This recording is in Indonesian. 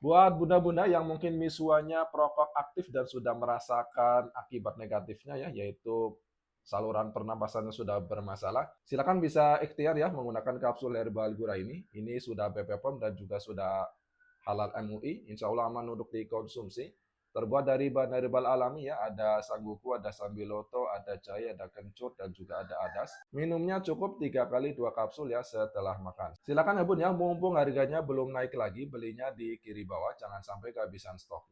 Buat bunda-bunda yang mungkin misuanya perokok aktif dan sudah merasakan akibat negatifnya ya, yaitu saluran pernapasannya sudah bermasalah, silakan bisa ikhtiar ya menggunakan kapsul herbal gura ini. Ini sudah BPOM dan juga sudah halal MUI, insya Allah aman untuk dikonsumsi. Terbuat dari bahan herbal alami ya, ada sangguku, ada sambiloto, ada jahe, ada kencut, dan juga ada adas. Minumnya cukup 3 kali 2 kapsul ya setelah makan. Silakan ya Bun ya, mumpung harganya belum naik lagi, belinya di kiri bawah, jangan sampai kehabisan stoknya.